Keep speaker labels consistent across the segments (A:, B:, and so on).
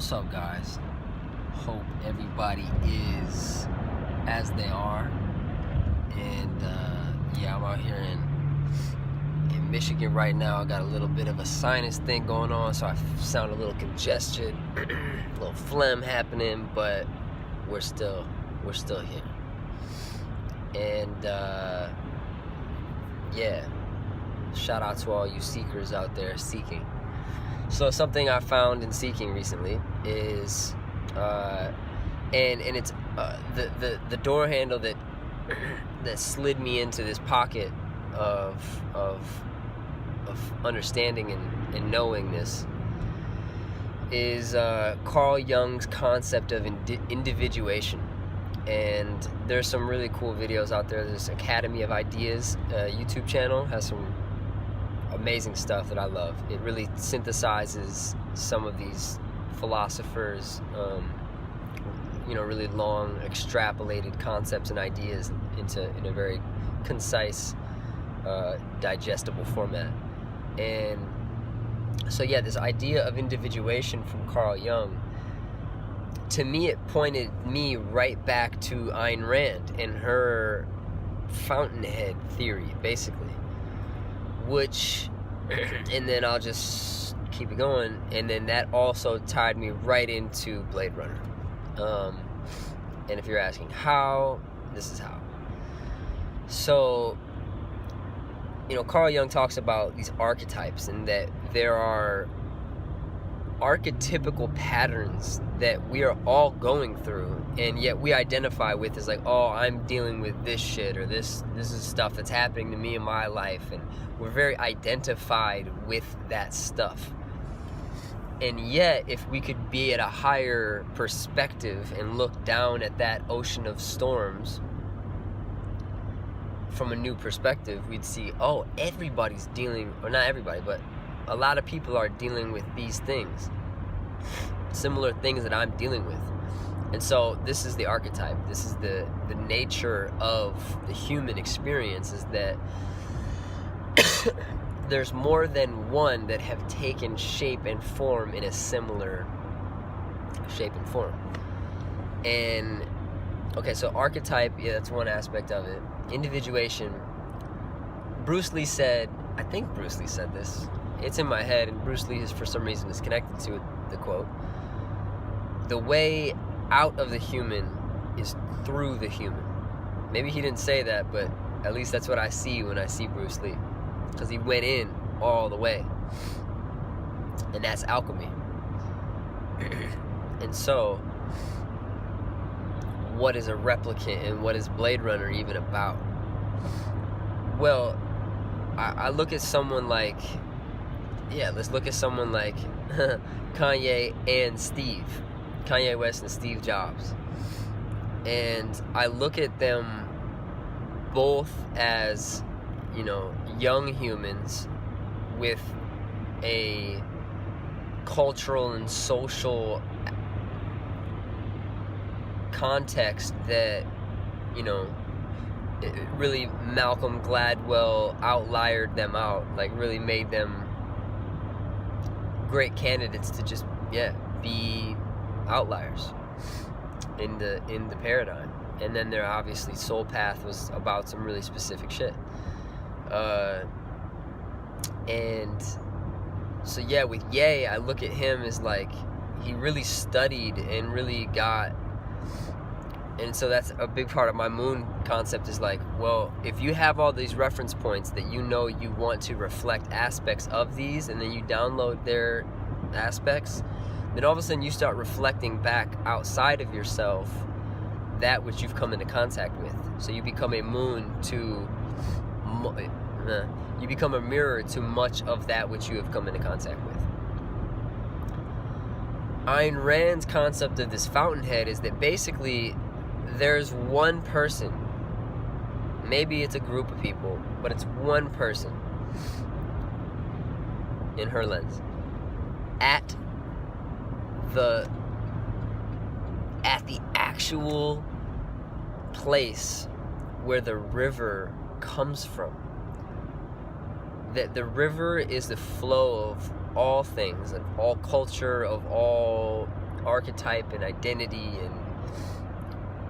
A: What's up, guys? Hope everybody is as they are. And yeah, I'm out here in Michigan right now. I got a little bit of a sinus thing going on, so I sound a little congested, a little phlegm happening, but we're still here. And yeah, shout out to all you seekers out there seeking. So something I found in seeking recently is, and it's the door handle that that slid me into this pocket of understanding and knowingness is Carl Jung's concept of individuation. And there's some really cool videos out there. There's Academy of Ideas YouTube channel, has some amazing stuff that I love. It really synthesizes some of these philosophers, really long extrapolated concepts and ideas in a very concise, digestible format. And so yeah, this idea of individuation from Carl Jung, to me, it pointed me right back to Ayn Rand and her fountainhead theory, basically. Which, and then I'll just keep it going, and then that also tied me right into Blade Runner. And if you're asking how, this is how. So, Carl Jung talks about these archetypes, and that there are archetypical patterns that we are all going through, and yet we identify with as like, oh, I'm dealing with this shit, or this is stuff that's happening to me in my life, and we're very identified with that stuff. And yet, if we could be at a higher perspective and look down at that ocean of storms from a new perspective, we'd see, oh, everybody's dealing, or not everybody, but a lot of people are dealing with these things, similar things that I'm dealing with. And so this is the archetype. This is the nature of the human experience, is that there's more than one that have taken shape and form in a similar shape and form. And okay, so archetype, yeah, that's one aspect of it. Individuation, Bruce Lee said, I think Bruce Lee said this, it's in my head, and Bruce Lee is, for some reason, is connected to it, the quote, the way out of the human is through the human. Maybe he didn't say that, but at least that's what I see when I see Bruce Lee, because he went in all the way, and that's alchemy. And so, what is a replicant, and what is Blade Runner even about? Well, I look at someone like, let's look at someone like Kanye West and Steve Jobs. And I look at them both as, young humans with a cultural and social context that, really Malcolm Gladwell outliered them out, like really made them great candidates to just be outliers in the paradigm. And then their obviously soul path was about some really specific shit, and so with Ye, I look at him as like, he really studied and really got. And so that's a big part of my moon concept, is like, well, if you have all these reference points that you want to reflect aspects of these, and then you download their aspects, then all of a sudden you start reflecting back outside of yourself that which you've come into contact with. So you become a moon to, you become a mirror to much of that which you have come into contact with. Ayn Rand's concept of this fountainhead is that basically there's one person, maybe it's a group of people, but it's one person, in her lens, at the actual place where the river comes from. That the river is the flow of all things, of all culture, of all archetype and identity and,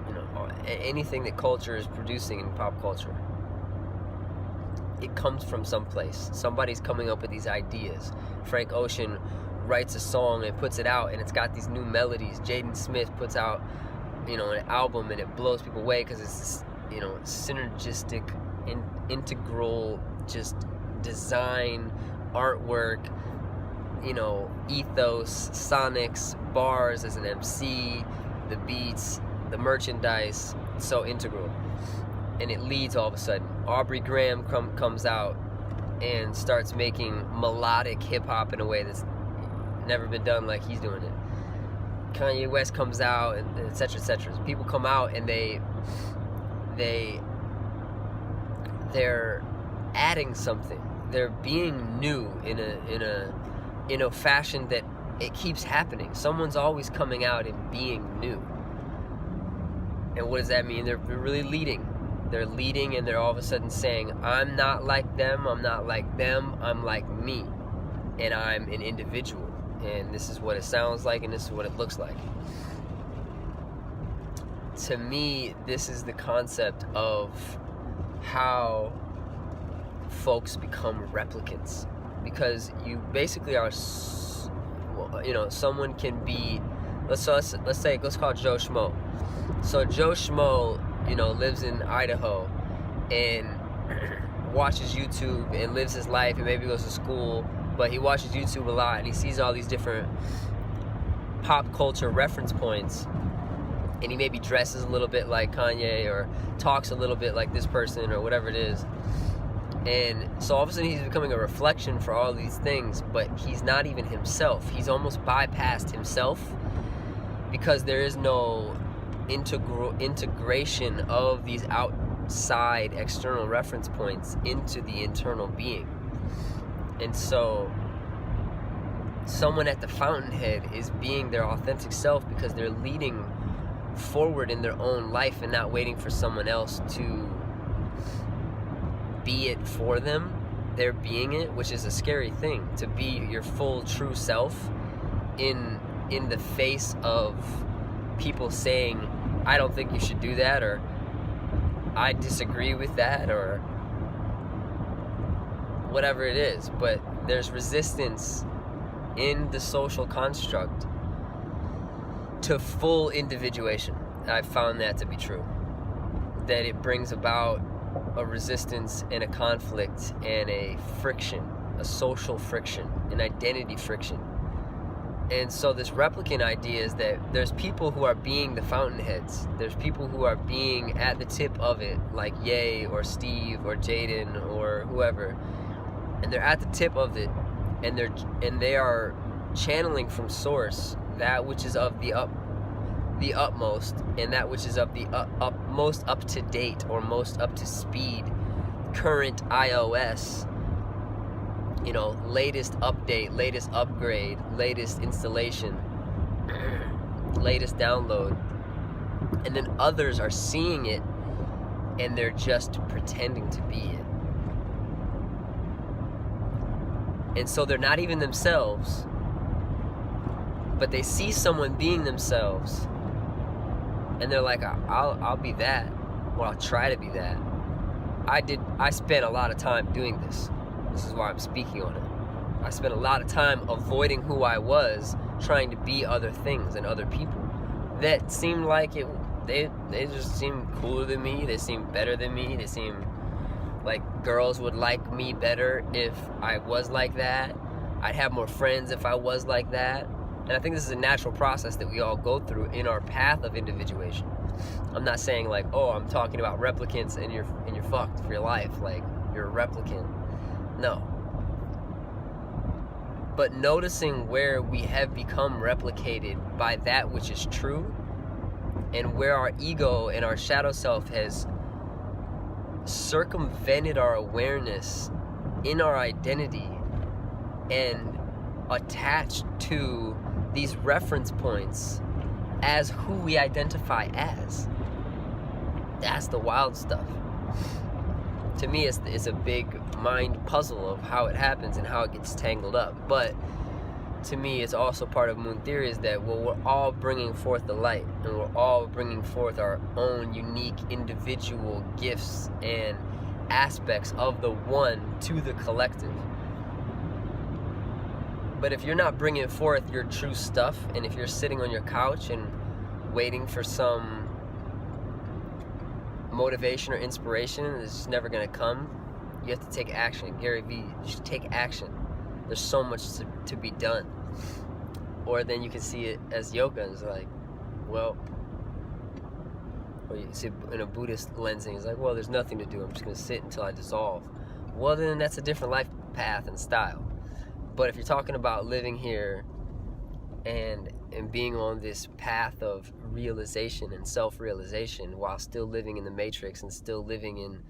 A: you know, anything that culture is producing in pop culture. It comes from someplace. Somebody's coming up with these ideas. Frank Ocean writes a song and puts it out, and it's got these new melodies. Jaden Smith puts out, you know, an album, and it blows people away because it's this, you know, synergistic, integral, just design, artwork, you know, ethos, sonics, bars as an MC, the beats, the merchandise, so integral. And it leads all of a sudden. Aubrey Graham comes out and starts making melodic hip-hop in a way that's never been done like he's doing it. Kanye West comes out, and et cetera, et cetera. People come out and they're adding something. They're being new in a fashion that it keeps happening. Someone's always coming out and being new. And what does that mean? They're really leading. They're leading, and they're all of a sudden saying, I'm not like them, I'm not like them, I'm like me. And I'm an individual. And this is what it sounds like, and this is what it looks like. To me, this is the concept of how folks become replicants. Because you basically are, you know, someone can be, let's call it Joe Schmo. So Joe Schmo, you know, lives in Idaho and watches YouTube and lives his life, and maybe goes to school, but he watches YouTube a lot and he sees all these different pop culture reference points, and he maybe dresses a little bit like Kanye or talks a little bit like this person or whatever it is. And so all of a sudden he's becoming a reflection for all these things, but he's not even himself. He's almost bypassed himself because there is no integration of these outside external reference points into the internal being. And so someone at the fountainhead is being their authentic self because they're leading forward in their own life and not waiting for someone else to be it for them. They're being it, which is a scary thing, to be your full true self in the face of people saying, I don't think you should do that, or I disagree with that, or whatever it is. But there's resistance in the social construct to full individuation. I've found that to be true. That it brings about a resistance and a conflict and a friction, a social friction, an identity friction. And so this replicant idea is that there's people who are being the fountainheads. There's people who are being at the tip of it, like Ye or Steve or Jaden or whoever. And they're at the tip of it, and they are channeling from source that which is of the utmost, and that which is of the most up to date or most up to speed, current iOS, you know, latest update, latest upgrade, latest installation, latest download. And then others are seeing it and they're just pretending to be it. And so they're not even themselves, but they see someone being themselves and they're like, I'll be that, or I'll try to be that. I spent a lot of time doing this. This is why I'm speaking on it. I spent a lot of time avoiding who I was, trying to be other things and other people that seemed like it. They just seemed cooler than me. They seemed better than me. They seemed like girls would like me better if I was like that. I'd have more friends if I was like that. And I think this is a natural process that we all go through in our path of individuation. I'm not saying like, oh, I'm talking about replicants and you're fucked for your life, like you're a replicant. No. But noticing where we have become replicated by that which is true, and where our ego and our shadow self has circumvented our awareness in our identity and attached to these reference points as who we identify as. That's the wild stuff. To me, it's a big mind puzzle of how it happens and how it gets tangled up. But to me, it's also part of moon theory, is that, well, we're all bringing forth the light, and we're all bringing forth our own unique individual gifts and aspects of the one to the collective. But if you're not bringing forth your true stuff, and if you're sitting on your couch and waiting for some motivation or inspiration that's just never going to come, you have to take action. Gary Vee, you should take action. There's so much to be done. Or then you can see it as yoga, and it's like, well, or you see it in a Buddhist lensing, it's like, well, there's nothing to do, I'm just going to sit until I dissolve. Well, then that's a different life path and style. But if you're talking about living here and being on this path of realization and self-realization while still living in the matrix and still living in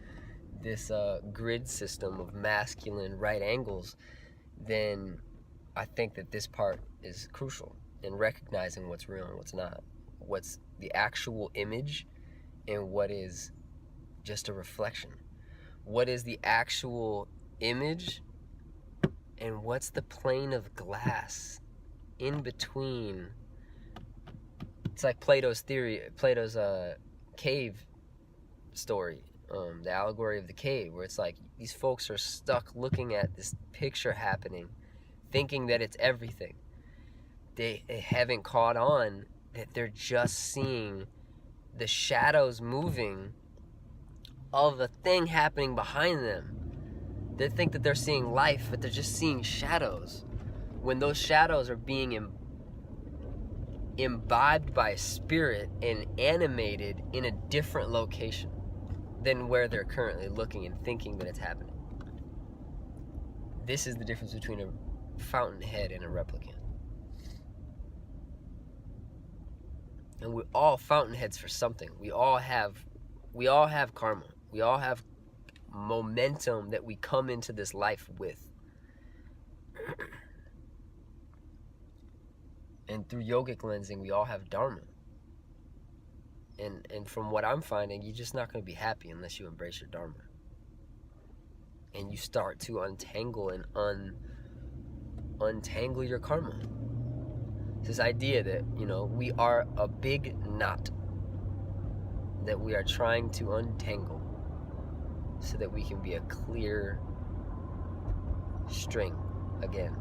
A: this grid system of masculine right angles, then I think that this part is crucial in recognizing what's real and what's not, what's the actual image and what is just a reflection. What is the actual image and what's the plane of glass in between? It's like Plato's theory, Plato's cave story, the allegory of the cave, where it's like these folks are stuck looking at this picture happening, thinking that it's everything. They haven't caught on that they're just seeing the shadows moving of a thing happening behind them. They think that they're seeing life, but they're just seeing shadows. When those shadows are being imbibed by spirit and animated in a different location than where they're currently looking and thinking that it's happening. This is the difference between a fountainhead and a replicant. And we're all fountainheads for something. We all have karma. We all have momentum that we come into this life with. And through yogic lensing, we all have dharma. And from what I'm finding, you're just not going to be happy unless you embrace your dharma. And you start to untangle and untangle your karma. This idea that, we are a big knot that we are trying to untangle so that we can be a clear string again.